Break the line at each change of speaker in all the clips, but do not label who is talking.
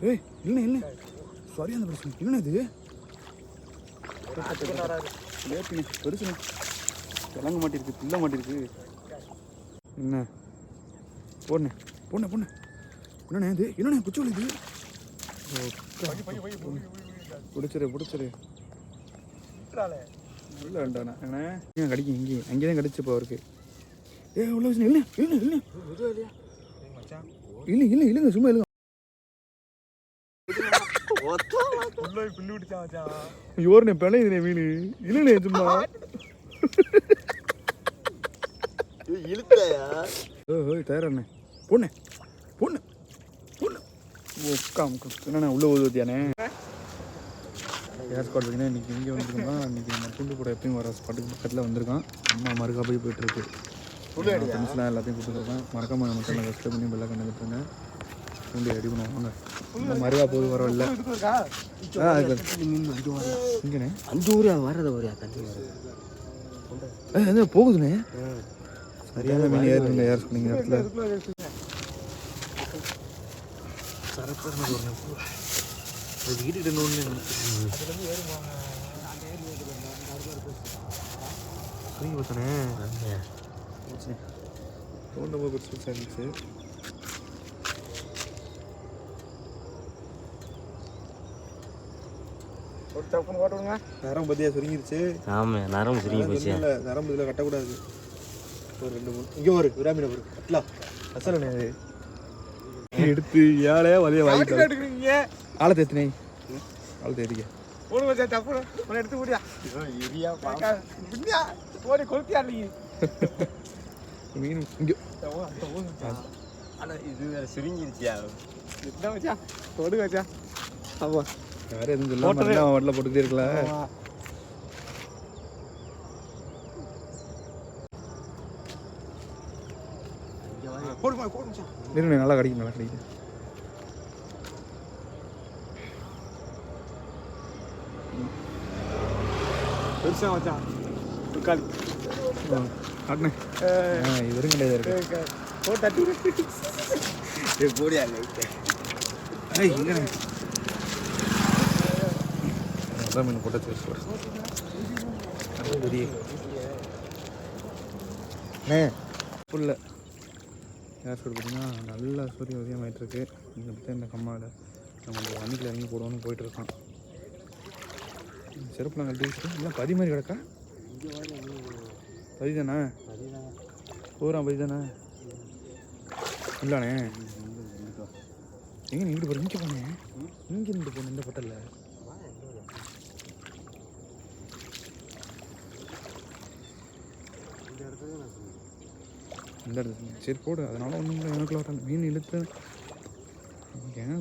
ஏய் இல்லை இல்லை சரியான பிரச்சனை இல்லைண்ணே இது லேட்டுண்ணே பெருசுண்ணே கிளங்க மாட்டிருக்கு பில்ல மாட்டிருக்கு என்ன போண்ணே போண்ணே போண்ணே என்னண்ணே இது என்னண்ணே குச்சி வலி இது பிடிச்சிரு இல்லை வேண்டாண்ணா ஏண்ணே ஏன் கடிக்கும் இங்கே அங்கே தான் கடிச்சு இப்போ அவருக்கு உள்ள வச்சு இல்லை இல்லைங்க சும்மா இல்லைங்க யோர்னே பிழையுதுனே மீன் இல்லைண்ணே சும்மா தயாரண்ணே பொண்ணு என்னண்ணே உள்ள ஊதுவத்தியானே கேஸ் கார்டு பார்த்தீங்கன்னா இன்றைக்கி இங்கே வந்துருக்கோம். இன்றைக்கி நம்ம துண்டு கூட எப்பயும் வர ஸ்பாட்டுக்கு பக்கத்தில் வந்திருக்கோம். அம்மா மறுக்கா போயிட்டுருக்கு. ஃப்ரெண்ட்ஸ்லாம் எல்லாத்தையும் கூப்பிட்டுருக்கேன். மறக்காம நம்ம சேனலை சப்ஸ்கிரைப் பண்ணி பெல்லை கண்டுட்டுருங்க. துண்டு ரெடி பண்ணுவாங்க. மறுக்கா போது வரவில்லை இங்கண்ணே 5 ஊர் வர்றதை ஒரு தண்ணி வருது போகுதுண்ணே. சரியான மீன் ஏறுங்க யார் சொன்னீங்க இடத்துல வீட்டுக்கிட்ட நோண்டு பார்த்தனே நோண்டு போய் பெருசு இருந்துச்சு. ஒரு டப்புன்னு ஓட்டுங்க. நரம்பு பத்தியா சுருங்கிருச்சு. ஆமாம் நரம்பு சுருங்கி போச்சு. இல்லை நரம்பு இதில் கட்டக்கூடாது. ஒரு 2 3 இங்கே ஒரு விராமீன ஒரு கட்டலா அசலண்ணே அது எடுத்து ஏழையா வலைய வாங்கிட்டு ஆளை தேத்துனே ஆளை தேத்திக்க ஓடு வச்சா தப்பு உன்னை எடுத்து முடியா ஓடி கொளுத்தியா நீ மீன் இங்கே ஆனால் இது வேறு சுருங்கிருச்சியா என்ன வச்சா ஓடு வச்சா ஆமாம் யாரும் எதுவும் சொல்லாமல் வட்டில் போட்டுக்கிட்டே இருக்கல. நல்லா கிடைக்கும் பெருசா வச்சான் இவரும் கிடையாது மீன் போட்ட பெரிய புல்ல கேஸ் ரோடு பார்த்தீங்கன்னா நல்லா சூரிய உதயம் ஆகிட்டுருக்கு. இங்கே பற்றி இந்த கம்மாவில் நம்ம வண்டியில் இறங்கி போடுவோன்னு போயிட்டுருக்கோம். செருப்புலாம் கட்டி வச்சுட்டு இல்லை பதி மாதிரி கிடக்கா பதி தானே பூரா பதி தானே இல்லாண்ணே எங்கே நின்று போகிற இங்கே போனேன் இங்கே நின்று போகணும் இந்த பட்டலில் இந்த இடத்துல சரி போடு. அதனால ஒன்றும் இல்லை எனக்குள்ள வர மீன் இழுத்து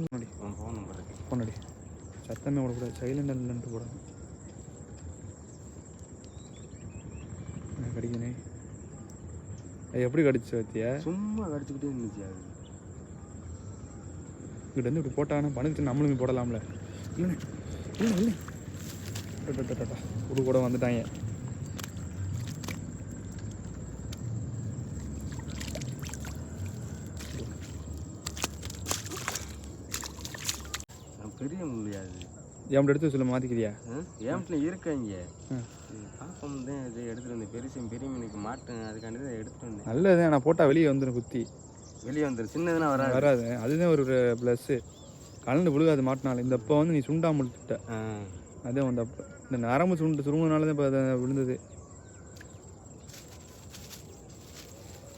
முன்னாடி போனடி சத்தமே விடக்கூடாது சைலண்ட் இல்லைன்ட்டு போடணும். கடிக்கணே அது எப்படி கடிச்சு வத்தியா சும்மா கடிச்சுக்கிட்டே இருந்துச்சு. அது இங்கிட்ட வந்து இப்படி போட்டானா பணத்துக்கு நம்மளும் போடலாம்ல. இல்லைண்ணே இல்லை புது கூட வந்துட்டாங்க. பெரிய முடியாது ஏன் எடுத்து சொல்ல மாற்றிக்கிறியா ஏம்ல இருக்காங்க பாப்பம் தான் இது எடுத்துகிட்டு வந்தேன். பெரிய மீனுக்கு மாட்டேன் அதுக்காண்டி தான் எடுத்துகிட்டு வந்தேன். நல்லது நான் போட்டால் வெளியே வந்துடும் குத்தி வெளியே வந்துடும். சின்னதுன்னா வராது அதுதான் ஒரு ப்ளஸ்ஸு. கலந்து விழுகாது மாட்டினால. இந்த அப்போ வந்து நீ சுண்டாமல் விட்டுட்ட அதே வந்து அப்போ இந்த நரம்பு சுருங்கினால தான் இப்போ அதை விழுந்தது.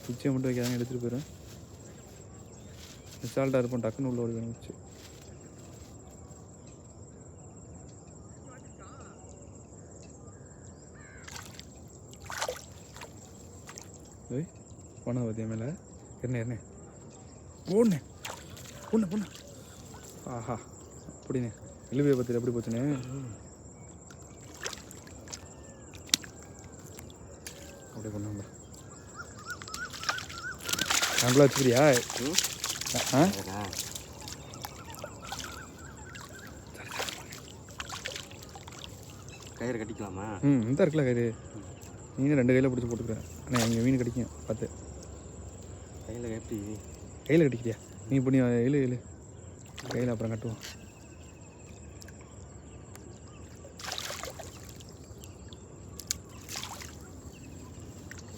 குச்சியை மட்டும் வைக்காதான் எடுத்துகிட்டு போயிடும். ரிசால்ட்டாக இருப்போம் டக்குன்னு உள்ள ஒரு வச்சு போனது பற்றிய மேலே என்ன போண்ணே பொண்ணு ஆஹா அப்படிண்ணே இழுவையை பற்றி எப்படி போச்சுண்ணே அப்படி பண்ணாங்க நாங்களா வச்சுக்கிறியா கயிறு கட்டிக்கலாமா இந்த இருக்குல்ல கயிறு மீன் 2 கையில் பிடிச்சி போட்டுக்கிறேன். ஆனால் எங்கள் மீன் கிடைக்கும் பார்த்து கையில் கட்டிக்கிறியா நீ பண்ணி இழு கையில் அப்புறம் கட்டுவோம்.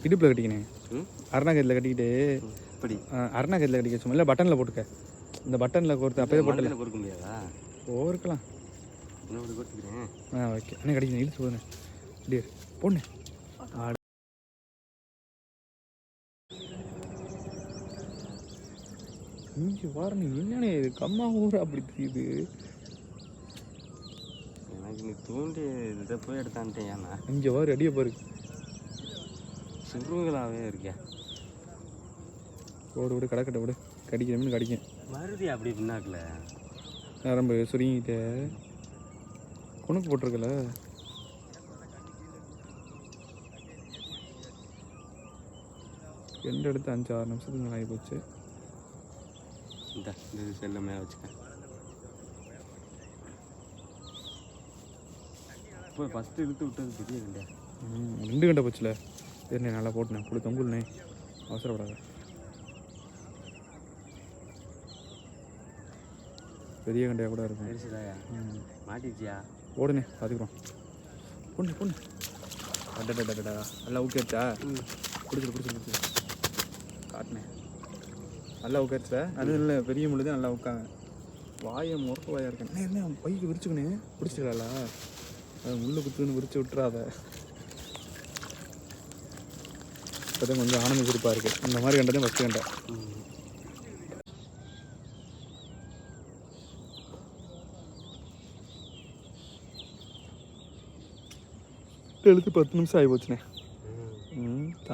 இடுப்பில் கட்டிக்கினேன், அருணாக்கத்தில் கட்டிக்கிட்டு
இப்படி
அருணாக்கத்தில் கட்டிக்க சும்மா இல்லை பட்டனில் போட்டுக்க. இந்த பட்டனில் கோர்த்து அப்போயே போட்டல
பொறுக்க முடியாதா?
போர்க்கலாம்.
இன்னொரு கொடுத்துக்கிறேன்.
ஓகே அண்ணே கட்டிக்கணும், இழுத்து போதுண்ணே. அப்படியே பொண்ணு இங்கே வாரணி என்னண்ணே இது கம்மா ஊர் அப்படி தெரியுது.
எனக்கு நீ தூண்டி இதை போய் எடுத்தான்ட்டேன். ஏன்னா
இங்கே வாரு அடியை பாரு,
சுருங்களாகவே இருக்கேன்.
ஓடு விடு கடக்கட்டை விடு, கடிக்கணும்னு கடிக்கும்.
வருது அப்படி பின்னாக்கில்
நரம்பு சுருங்கிட்ட குணுக்கு போட்டிருக்கல. ரெண்டு எடுத்து 5-6 நிமிஷத்துக்கு மேலே ஆகி போச்சு.
இந்த செல்ல மேலே வச்சுக்கேன். இப்போ ஃபஸ்ட்டு இழுத்து விட்டது பெரிய கண்டா.
2 கண்டை போச்சுல. சரிண்ணே நல்லா போட்டுனேன், புளி தொங்குல்ண்ணே, அவசரப்படாத. பெரிய கண்டையாக கூட இருக்கும்.
பெருசுதாயா? மாட்டிச்சியா?
ஓடுனே பார்த்துக்குறோம். பொண்ணு பொண்ணு அட்டா நல்லா ஊக்கேச்சா? பிடிச்சிரு காட்டினேன், நல்லா உட்காருச்சா? அது இல்லை பெரிய முள்ளு நல்லா உட்காங்க. வாயை முறக்க வாயாக இருக்கேன். என்ன பைக்கு விரிச்சுக்கணே, பிடிச்சிக்கலா? அது முள்ளு குத்துன்னு விரிச்சு விட்டுறாத. இப்போதான் கொஞ்சம் ஆனந்த குறிப்பாக இருக்குது. இந்த மாதிரி கண்டதே ஃபஸ்ட்டு கண்டை. எழுத்து 10 நிமிஷம் ஆகி போச்சுண்ணே.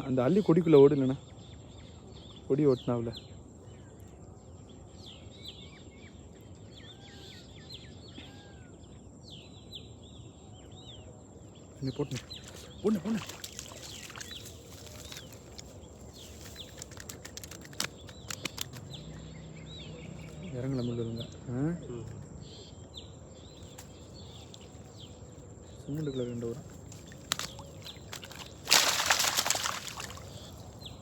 அந்த அள்ளி கொடிக்குள்ளே ஓடு, இல்லைண்ணா கொடி ஓட்டினாவில் நீ போட்டுண்ணே. பொண்ணு பொண்ணு இறங்கல முள்ளுங்க. சிமெண்ட்டுக்குள்ள 2 வரும்.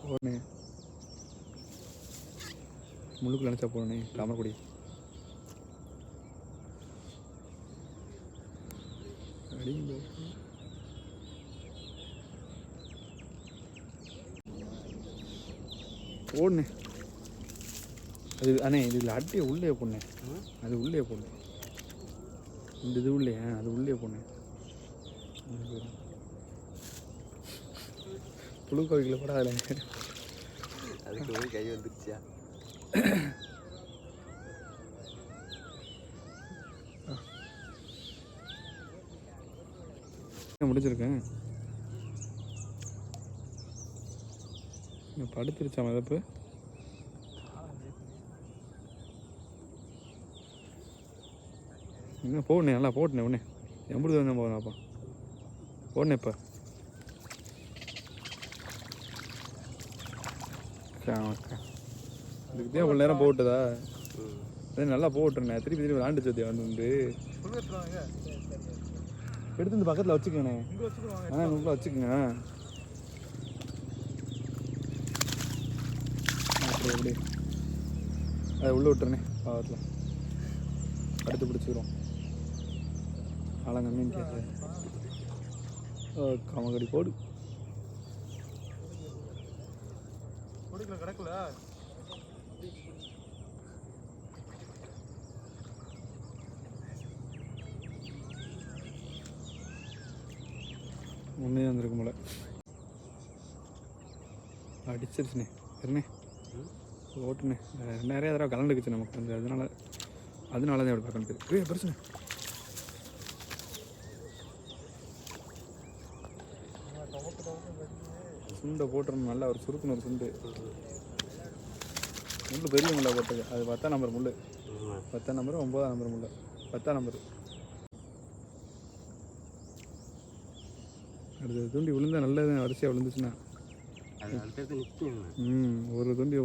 போனே முள்ளுக்குள்ள நினச்சா போனே தாமரக்குடி. அடிங்க போடுண்ணே. அது அண்ணே இதில் அட்டியை உள்ளே போண்ணே, அது உள்ளே போண்ணே. இந்த இது உள்ளே, அது உள்ளே போண்ணே. புழு கோவிக்கில் கூட அதில்
அதுக்கு போய் கை வந்துருச்சியா?
முடிச்சிருக்கேன். படுத்துருச்சா மதப்பு? என்ன போடணே, நல்லா போட்டனே உடனே. எம்பது வந்து போகணாப்பா போடனே. இப்போ இதுக்குதே இவ்வளோ நேரம் போட்டுதா? நல்லா போட்டுருண்ணே. திருப்பி விளாண்டு சத்தியா வந்து எடுத்து இந்த பக்கத்தில் வச்சுக்கண்ணே. உங்களை வச்சுக்கோங்க. அப்படி எப்படி அதை உள்ளே விட்டுருண்ணே. பாவத்தில் அடுத்து பிடிச்சிக்கிறோம். ஆளங்க மீன் கேட்டு கமகடி போடு கிடக்கல. ஒன்றே வந்துருக்கும் போல. அடிச்சிருச்சுண்ணே. சரிண்ணே ஓட்டுண்ணே. நிறைய தடவை கலந்துக்குச்சு நமக்கு வந்து, அதனால தான் எப்படி பார்க்கணும். பிரச்சனை சுண்டை போட்டுறணும். நல்லா ஒரு சுருக்குன்னு ஒரு சுண்டு. முள் பெரிய முள்ளை போட்டது. அது 10ஆம் நம்பர் முள். 10ஆம் நம்பர் 9ஆம் நம்பர் முள். 10ஆம் நம்பர். அடுத்த துண்டி விழுந்தா நல்லது. வரிசையாக விழுந்துச்சுன்னா ஒரு துண்டி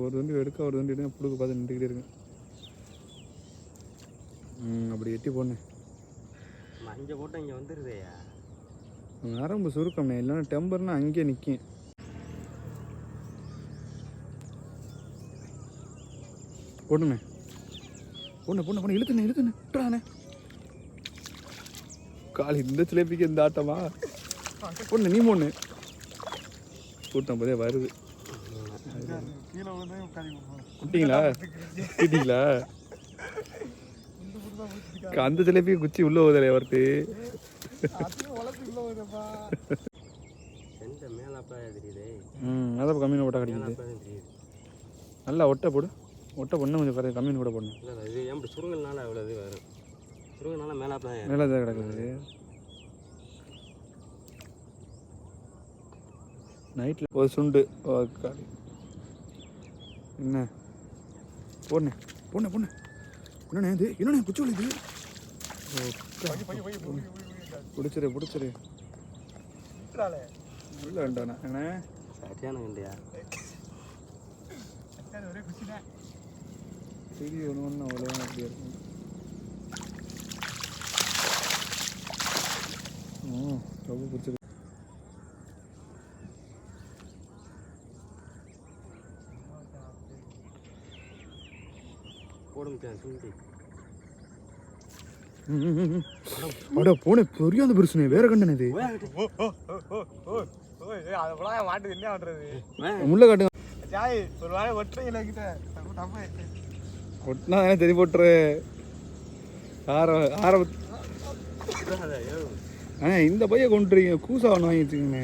எடுக்க, ஒரு துண்டி எடுக்க, புழுக்கு பார்த்து நின்றுக்கிட்டே இருக்கு. அப்படி எட்டி போனேன்.
அங்கே போட்டு இங்கே வந்துடுதேயா.
நரம்பு சுருக்கம்ண்ணே, இல்லைன்னா டெம்பர்னா அங்கேயே நிற்கும். போட்டுண்ணே பொண்ணு இழுத்துண்ணே விட்டுறானே. கால் இந்த சிலேபிக்கு இந்த ஆட்டமா பொண்ணு நீ பொண்ணு கூட்டம் வருது. விட்டீங்களா அந்த சிலேபி குச்சி உள்ள போதே வரட்டு. அதான் கம்மியாக போட்டால் கிடைக்குது. நல்லா ஒட்டை போடு. ஒட்டை பொண்ணு கொஞ்சம் கம்மியாக கூட போடணும்.
இது ஏன் சுருங்கல்னால அவ்வளோ இது வரும். சுருங்கனால
மேலே தான் கிடக்குது. நைட்டில் ஒரு சுண்டு என்ன பொண்ணு என்னண்ணே இது என்னண்ணே குச்சி விழுது. பிடிச்சிரு இல்லை வேண்டாண்ணா என்ன
சரியான கண்டியா
சரி ஒன்று அவ்வளோ அப்படியே இருக்கும். ரொம்ப பிடிச்சிருக்கு. அட போன பெரிய அந்த பிரச்சனை வேற கண்டன இது முள்ள காட்டுங்க. ஒட்டினா தானே தெரி போட்டுரு. அண்ணா இந்த பைய கொண்டுறீங்க கூசா ஒன்று வாங்கி வச்சுக்கோங்க.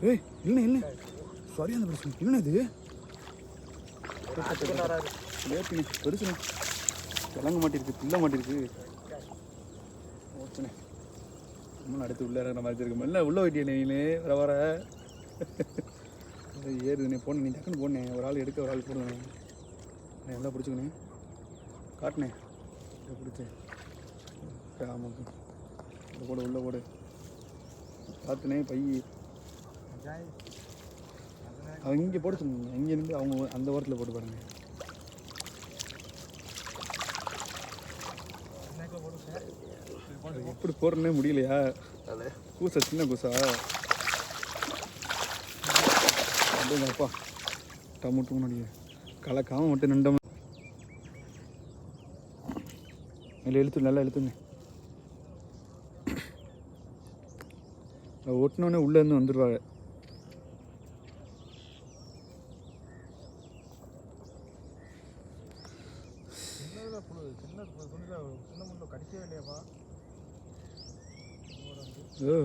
ஏய் இல்லை சாரி அந்த பிரச்சனை இல்லைண்ணா இது பெருசுண்ணே கிளங்க மாட்டிருக்கு பில்ல மாட்டிருக்கு. ஓச்சுண்ணே நம்மளும் அடுத்து உள்ள இறங்குற மாதிரி இருக்கு. மெல்ல உள்ள போயிட்டியே நீ வர ஏறுதுண்ணே போனேன். நீ டக்குன்னு போனேன். ஒரு ஆள் எடுக்க ஒரு ஆள் போடுவேன். நல்லா பிடிச்சிக்கண்ணே காட்டினேன் பிடிச்சேன். ஆமாம் உள்ள போடு பார்த்துனே பை அவங்க இங்கே போட சொன்னாங்க. இங்கேருந்து அவங்க அந்த ஓரத்தில் போட்டு பாருங்க. எப்படி போடுறனே முடியலையா? கூசா சின்ன கூசா அப்படிங்கப்பா டமுட்டு முன்னாடி கலக்காம மட்டும் நின்றோம். இல்லை நல்லா இழுத்துங்க. ஒட்டினோடனே உள்ளேருந்து வந்துடுவாங்க.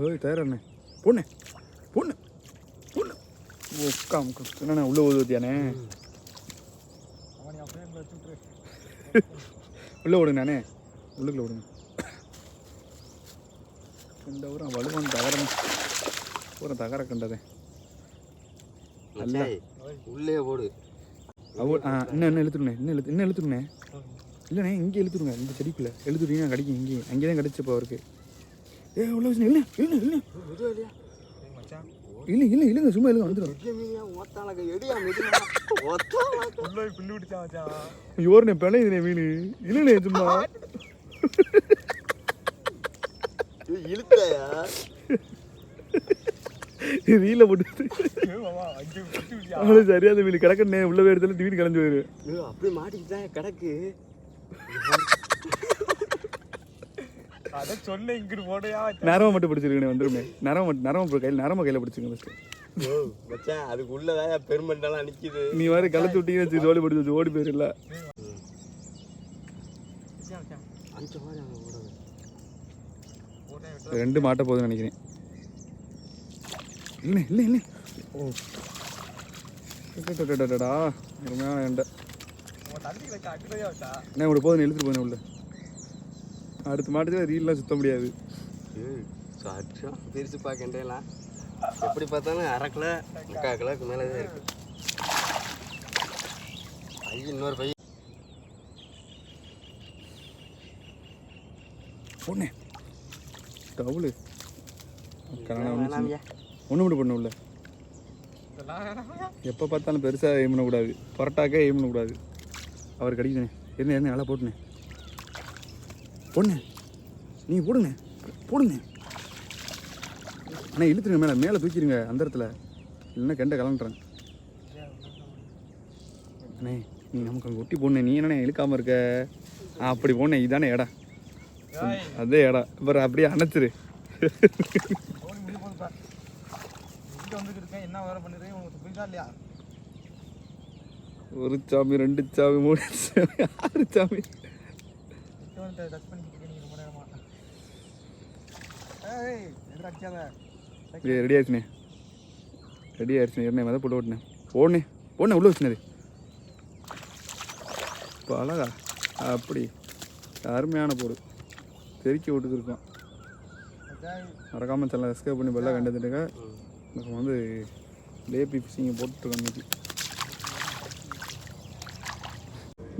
ஓய் தயாரண்ணே பொண்ணு என்னண்ணே உள்ள ஊதுவத்தியானே உள்ள விடுங்கண்ணே உள்ளுக்குள்ள விடுங்க. இந்த ஊரம் வலுவான் பூரா தகர கண்டதே அல்ல
உள்ளே போடு.
இன்னும் இழுத்துருண்ணே இல்லைண்ணே இங்கே இழுத்துருங்க. இந்த செடிக்குள்ளே இழுத்துட்டீங்கன்னா கிடைக்கும். இங்கே அங்கே தான் கிடச்சிப்போ அவருக்கு. உள்ள வச்சு இல்லை சும்மா இல்லைங்க வந்துடும். யோர்னே பிழையுதுண்ணே மீன் இல்லைண்ணே சும்மா
இழுத்தையா
வீல போட்டு சரியா அந்த மீன் கிடக்குண்ணே. உள்ள இடத்துல திடீர்னு கிளம்பி போயிரு.
அப்படியே மாட்டிக்கிட்டா கிடக்கு.
நரம்ப மட்டும் பிடிச்சிருக்கேன் வந்துருமே. நரம்ப கையில பிடிச்சிருங்க.
அதுக்கு உள்ளதான் பெருமெண்டெல்லாம் நிக்குது.
நீ மாதிரி கலத்து விட்டீங்கன்னு வச்சு தோழி பிடிச்சி ஓடி போயிடல. ரெண்டு மாட்ட போகுதுன்னு நினைக்கிறேன். இல்லை ஓ அருமையான எண்டை என்ன உங்களை போதும் இழுத்துட்டு போதும் உள்ள. அடுத்த மாட்டுக்கு ரீல்லாம் சுத்த முடியாது.
பிரிச்சு பார்க்கண்டேலாம் எப்படி பார்த்தாலும் 1/2 கிலோ 3/4 கிலோக்கு மேலே தான் இருக்கு. இன்னொரு பையன்
பொண்ணு டவுலு ஒன்று மட்டும் பண்ண உள்ள. எப்போ பார்த்தாலும் பெருசாக எய்ம் பண்ணக்கூடாது. பரோட்டாக்கே எய்ம் பண்ணக்கூடாது. அவர் கடிக்கணும். என்ன நல்லா போட்டுனே பொண்ணு நீங்கள் போடுங்க. ஆனால் இழுத்துருங்க மேலே தூக்கிடுங்க அந்த இடத்துல. இல்லைன்னா கெண்டை கலண்டுறேன். அண்ணே நீ நமக்கு அங்கே ஒட்டி போடணே, நீ என்னண்ணே இழுக்காமல் இருக்க? அப்படி போனே, இதானே இடம், அதே இடம். அப்புறம் அப்படியே அணைச்சிரு.
என்ன வேற பண்ணிடுறேன் உங்களுக்கு புரியுதா இல்லையா?
ஒரு சாமி, 2 சாமி, 3 சாமி, 6 சாமி.
டச் பண்ணிக்கிட்டு நீங்கள் ரொம்ப நேரமா. எதிர அடிக்காத.
ரெடி ஆயிடுச்சுண்ணே, ரெடி ஆயிடுச்சுண்ணே. என்ன மத போட்டு ஓட்டுனேன். போடனே உள்ளே வச்சுனது. இப்போ அழகா அப்படி அருமையான போடு தெறிக்கி விட்டுருக்கோம். மறக்காமல் சேனலை சப்ஸ்கிரைப் பண்ணி பெல்லாம் கண்டுட்டுங்க. நம்ம வந்து லேபி ஃபிஷிங்கை போட்டுருக்கோம் இன்னைக்கு.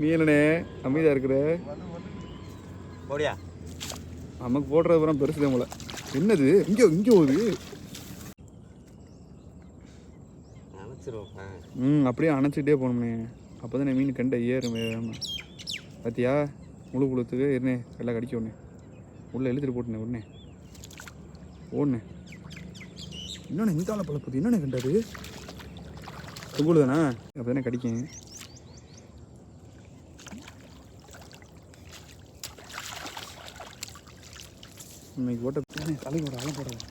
நீ என்னண்ணே அமைதியாக இருக்கிற?
போடியா
நமக்கு போடுறது அப்புறம் பெருசுதான் போல. என்னது இங்கே போகுது?
நினச்சிருவோம்.
அப்படியே அணைச்சிட்டே போகணும்ண்ணே. அப்போ தான் மீன் கண்டை ஏறும் வேகாமல். பார்த்தியா முழுத்துக்கு இருண்ணே, எல்லாம் கடிக்க உடனே உள்ளே இழுத்துட்டு போட்டுனே உடனே ஓடுனே. என்னண்ணே இந்த ஆளை பழப்பது? என்னண்ணே கண்டாது? தொகுடு தானே, அப்போ தானே கடிக்கும். இன்னைக்கு போட்ட தலையோட அலை போடுறது.